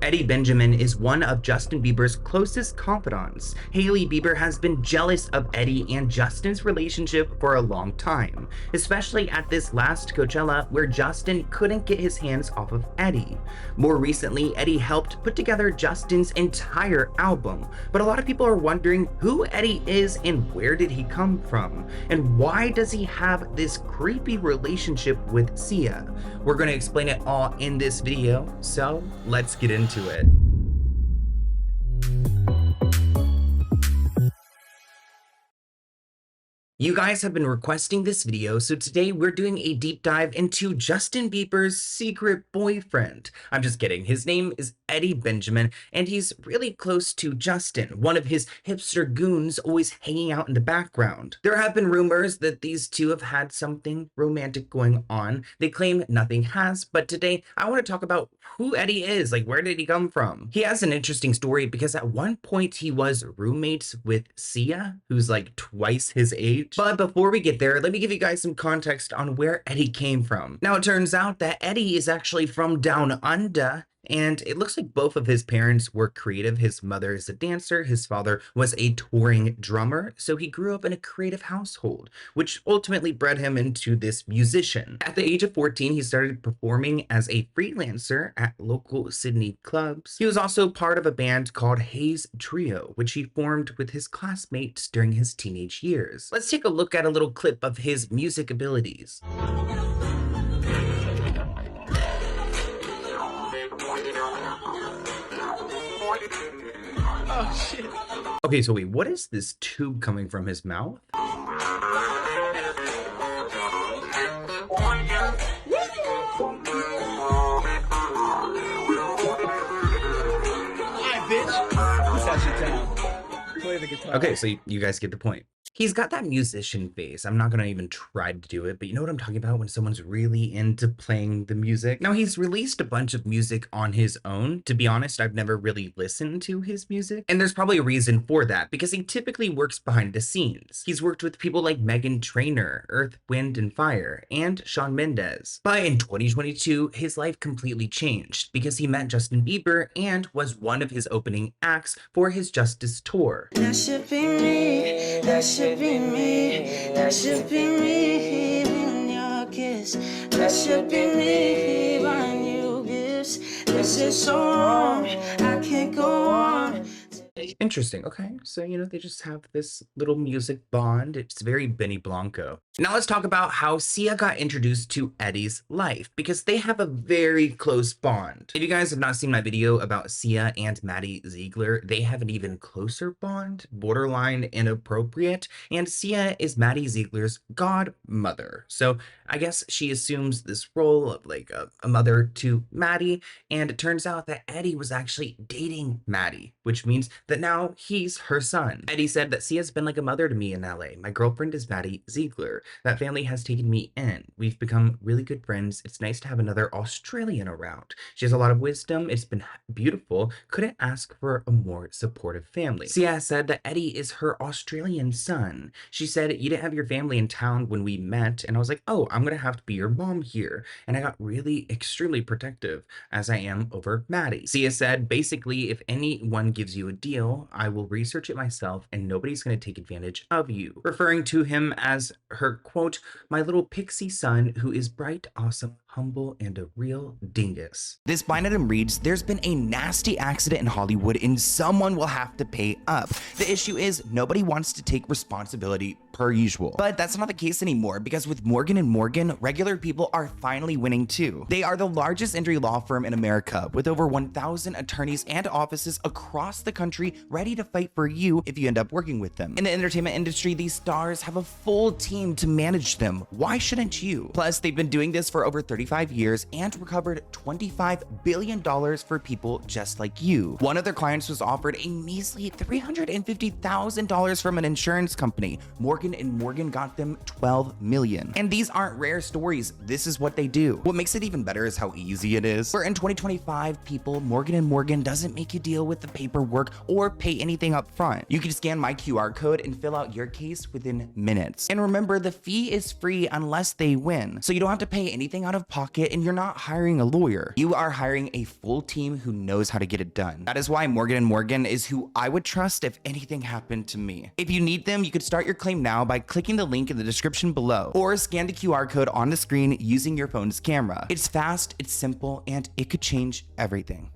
Eddie Benjamin is one of Justin Bieber's closest confidants. Hailey Bieber has been jealous of Eddie and Justin's relationship for a long time, especially at this last Coachella where Justin couldn't get his hands off of Eddie. More recently, Eddie helped put together Justin's entire album, but a lot of people are wondering who Eddie is and where did he come from, and why does he have this creepy relationship with Sia? We're going to explain it all in this video, so let's get into it. You guys have been requesting this video, so today we're doing a deep dive into Justin Bieber's secret boyfriend. I'm just kidding. His name is Eddie Benjamin, and he's really close to Justin, one of his hipster goons always hanging out in the background. There have been rumors that these two have had something romantic going on. They claim nothing has, but today I want to talk about who Eddie is, like where did he come from? He has an interesting story because at one point he was roommates with Sia, who's like twice his age. But before we get there, let me give you guys some context on where Eddie came from. Now, it turns out that Eddie is actually from down under, and it looks like both of his parents were creative. His mother is a dancer, his father was a touring drummer, so he grew up in a creative household, which ultimately bred him into this musician. At the age of 14, he started performing as a freelancer at local Sydney clubs. He was also part of a band called Hayes Trio, which he formed with his classmates during his teenage years. Let's take a look at a little clip of his music abilities. Oh shit. Okay, so wait, what is this tube coming from his mouth? Okay, so you guys get the point. He's got that musician face. I'm not gonna even try to do it, but you know what I'm talking about when someone's really into playing the music. Now, he's released a bunch of music on his own. To be honest, I've never really listened to his music, and there's probably a reason for that, because he typically works behind the scenes. He's worked with people like Meghan Trainor, Earth, Wind and Fire, and Shawn Mendes. But in 2022, his life completely changed because he met Justin Bieber and was one of his opening acts for his Justice tour. That should be me, that should be me, that should be me, in your kiss. That should be me, buying you gifts. This is so wrong, I can't go on. Interesting. Okay, so they just have this little music bond. It's very Benny Blanco. Now let's talk about how Sia got introduced to Eddie's life, because they have a very close bond. If you guys have not seen my video about Sia and Maddie Ziegler, they have an even closer bond, borderline inappropriate, and Sia is Maddie Ziegler's godmother. So I guess she assumes this role of like a mother to Maddie, and it turns out that Eddie was actually dating Maddie, which means that now he's her son. Eddie said that Sia's been like a mother to me in LA. My girlfriend is Maddie Ziegler. That family has taken me in. We've become really good friends. It's nice to have another Australian around. She has a lot of wisdom. It's been beautiful. Couldn't ask for a more supportive family. Sia said that Eddie is her Australian son. She said, you didn't have your family in town when we met. And I was like, oh, I'm gonna have to be your mom here. And I got really extremely protective, as I am over Maddie. Sia said, basically, if anyone gives you a deal, I will research it myself and nobody's going to take advantage of you. Referring to him as her, quote, my little pixie son who is bright, awesome, humble, and a real dingus. This blind item reads, there's been a nasty accident in Hollywood and someone will have to pay up. The issue is nobody wants to take responsibility per usual. But that's not the case anymore, because with Morgan & Morgan, regular people are finally winning too. They are the largest injury law firm in America, with over 1,000 attorneys and offices across the country ready to fight for you if you end up working with them. In the entertainment industry, these stars have a full team to manage them. Why shouldn't you? Plus, they've been doing this for over 35 years and recovered $25 billion for people just like you. One of their clients was offered a measly $350,000 from an insurance company. Morgan & Morgan got them $12 million. And these aren't rare stories. This is what they do. What makes it even better is how easy it is. For in 2025, people, Morgan & Morgan doesn't make you deal with the paperwork or pay anything up front. You can scan my QR code and fill out your case within minutes. And remember, the fee is free unless they win. So you don't have to pay anything out of pocket and you're not hiring a lawyer. You are hiring a full team who knows how to get it done. That is why Morgan & Morgan is who I would trust if anything happened to me. If you need them, you could start your claim now by clicking the link in the description below or scan the QR code on the screen using your phone's camera. It's fast, it's simple, and it could change everything.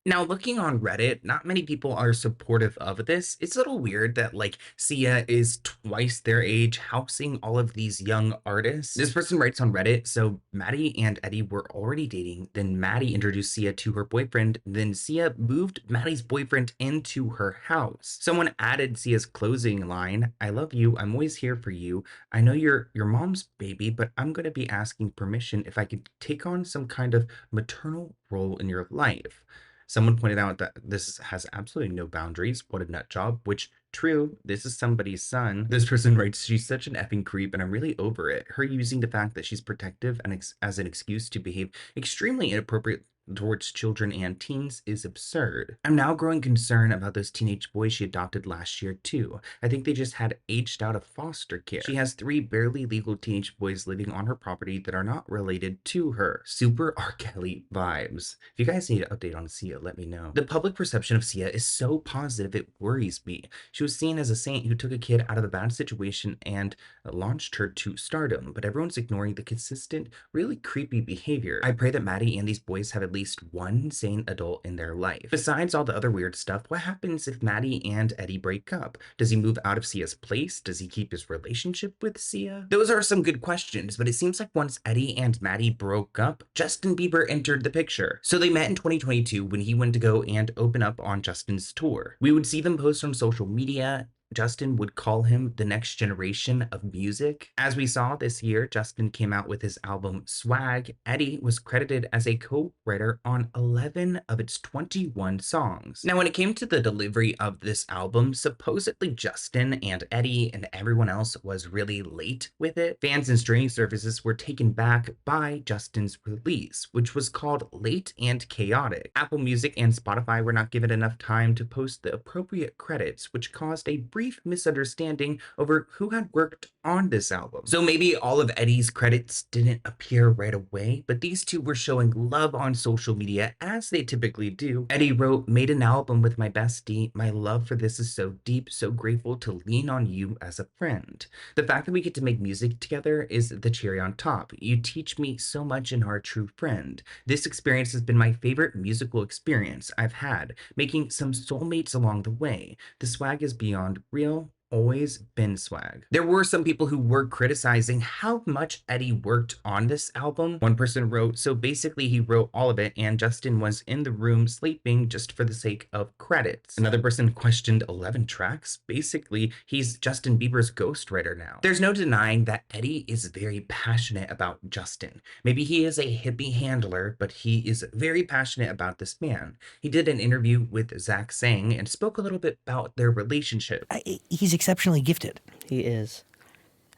Now, looking on Reddit, not many people are supportive of this. It's a little weird that like Sia is twice their age, housing all of these young artists. This person writes on Reddit, so Maddie and Eddie were already dating. Then Maddie introduced Sia to her boyfriend. Then Sia moved Maddie's boyfriend into her house. Someone added Sia's closing line, "I love you. I'm always here for you. I know you're your mom's baby, but I'm going to be asking permission if I could take on some kind of maternal role in your life." Someone pointed out that this has absolutely no boundaries. What a nut job, which true, this is somebody's son. This person writes, "She's such an effing creep and I'm really over it. Her using the fact that she's protective and as an excuse to behave extremely inappropriate towards children and teens is absurd. I'm now growing concerned about those teenage boys she adopted last year too. I think they just had aged out of foster care. She has 3 barely legal teenage boys living on her property that are not related to her. Super R. Kelly vibes." If you guys need an update on Sia, let me know. The public perception of Sia is so positive it worries me. She was seen as a saint who took a kid out of a bad situation and launched her to stardom, but everyone's ignoring the consistent, really creepy behavior. I pray that Maddie and these boys have at least one sane adult in their life. Besides all the other weird stuff, what happens if Maddie and Eddie break up? Does he move out of Sia's place? Does he keep his relationship with Sia? Those are some good questions, but it seems like once Eddie and Maddie broke up, Justin Bieber entered the picture. So they met in 2022 when he went to go and open up on Justin's tour. We would see them post on social media. Justin would call him the next generation of music. As we saw this year, Justin came out with his album Swag. Eddie was credited as a co-writer on 11 of its 21 songs. Now, when it came to the delivery of this album, supposedly Justin and Eddie and everyone else was really late with it. Fans and streaming services were taken back by Justin's release, which was called late and chaotic. Apple Music and Spotify were not given enough time to post the appropriate credits, which caused a brief misunderstanding over who had worked on this album. So maybe all of Eddie's credits didn't appear right away, but these two were showing love on social media as they typically do. Eddie wrote, "Made an album with my bestie. My love for this is so deep, so grateful to lean on you as a friend. The fact that we get to make music together is the cherry on top. You teach me so much and are a true friend. This experience has been my favorite musical experience I've had, making some soulmates along the way. The swag is beyond real, always been swag." There were some people who were criticizing how much Eddie worked on this album. One person wrote, "So basically he wrote all of it and Justin was in the room sleeping just for the sake of credits." Another person questioned 11 tracks. Basically, he's Justin Bieber's ghostwriter now. There's no denying that Eddie is very passionate about Justin. Maybe he is a hippie handler, but he is very passionate about this man. He did an interview with Zach Sang and spoke a little bit about their relationship. He's exceptionally gifted. He is.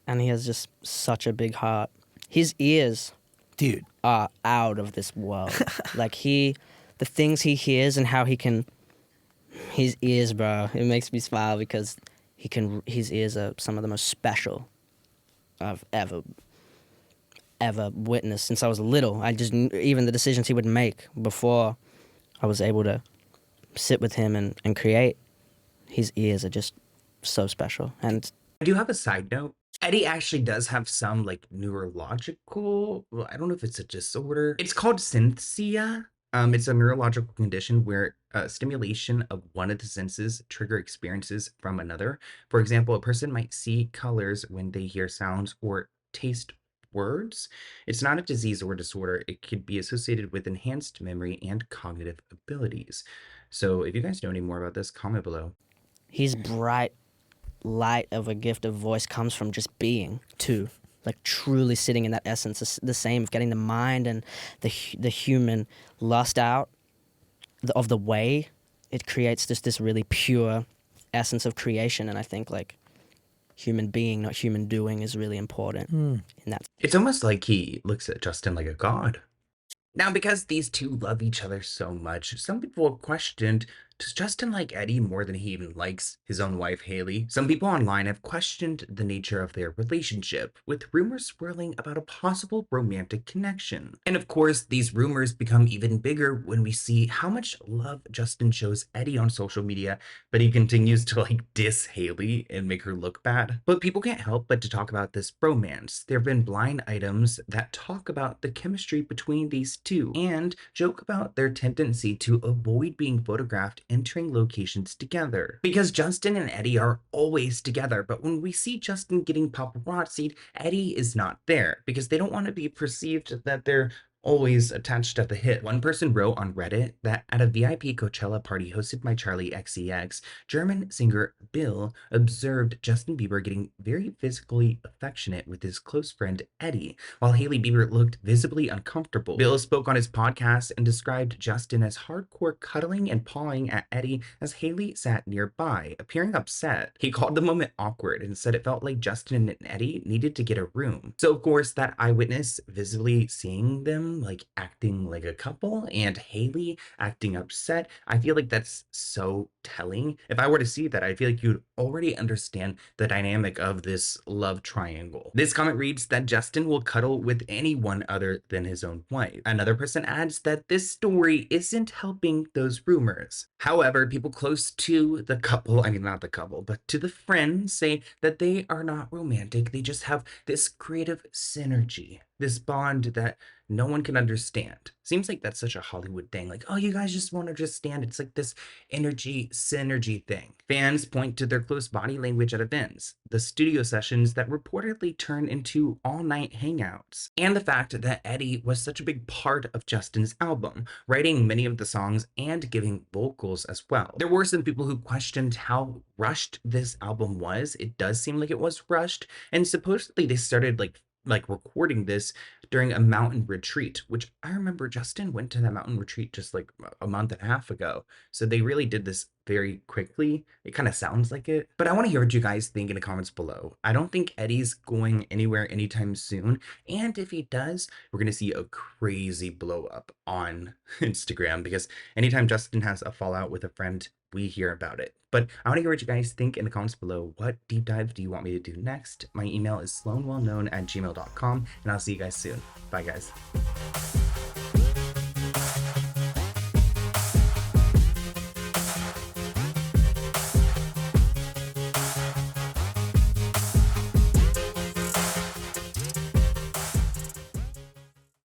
And he has just such a big heart. His ears, Dude. are out of this world. Like the things he hears and how he can, his ears, bro, it makes me smile because his ears are some of the most special I've ever witnessed since I was little. Even the decisions he would make before I was able to sit with him and create, his ears are just so special. And I do have a side note. Eddie actually does have some like neurological, well, I don't know if it's a disorder. It's called synthesia. It's a neurological condition where stimulation of one of the senses trigger experiences from another. For example, a person might see colors when they hear sounds or taste words. It's not a disease or disorder. It could be associated with enhanced memory and cognitive abilities. So if you guys know any more about this, comment below. his bright light of a gift of voice comes from just being, too. Like truly sitting in that essence. It's the same of getting the mind and the human lust out of the way. It creates this really pure essence of creation. And I think like human being, not human doing, is really important in that. It's almost like he looks at Justin like a god. Now, because these two love each other so much, some people have questioned, Does Justin like Eddie more than he even likes his own wife, Hailey? Some people online have questioned the nature of their relationship, with rumors swirling about a possible romantic connection. And of course, these rumors become even bigger when we see how much love Justin shows Eddie on social media, but he continues to like diss Hailey and make her look bad. But people can't help but to talk about this bromance. There have been blind items that talk about the chemistry between these two and joke about their tendency to avoid being photographed entering locations together. Because Justin and Eddie are always together, but when we see Justin getting paparazzi'd, Eddie is not there because they don't want to be perceived that they're always attached at the hip. One person wrote on Reddit that at a VIP Coachella party hosted by Charlie XCX, German singer Bill observed Justin Bieber getting very physically affectionate with his close friend Eddie, while Hailey Bieber looked visibly uncomfortable. Bill spoke on his podcast and described Justin as hardcore cuddling and pawing at Eddie as Hailey sat nearby, appearing upset. He called the moment awkward and said it felt like Justin and Eddie needed to get a room. So of course, that eyewitness visibly seeing them like acting like a couple and Hailey acting upset, I feel like that's so telling. If I were to see that, I feel like you'd already understand the dynamic of this love triangle. This comment reads that Justin will cuddle with anyone other than his own wife. Another person adds that this story isn't helping those rumors. However, people close to the couple, I mean not the couple, but to the friends, say that they are not romantic. They just have this creative synergy, this bond that no one can understand. Seems like that's such a Hollywood thing. Like, oh, you guys just won't understand. It's like this energy synergy thing. Fans point to their close body language at events, the studio sessions that reportedly turn into all-night hangouts, and the fact that Eddie was such a big part of Justin's album, writing many of the songs and giving vocals as well. There were some people who questioned how rushed this album was. It does seem like it was rushed, and supposedly they started like recording this during a mountain retreat, which I remember Justin went to that mountain retreat just like a month and a half ago. So they really did this very quickly. It kind of sounds like it, but I want to hear what you guys think in the comments below. I don't think Eddie's going anywhere anytime soon. And if he does, we're going to see a crazy blow up on Instagram because anytime Justin has a fallout with a friend, we hear about it. But I want to hear what you guys think in the comments below. What deep dive do you want me to do next? My email is SloanWellKnown@gmail.com, and I'll see you guys soon. Bye, guys.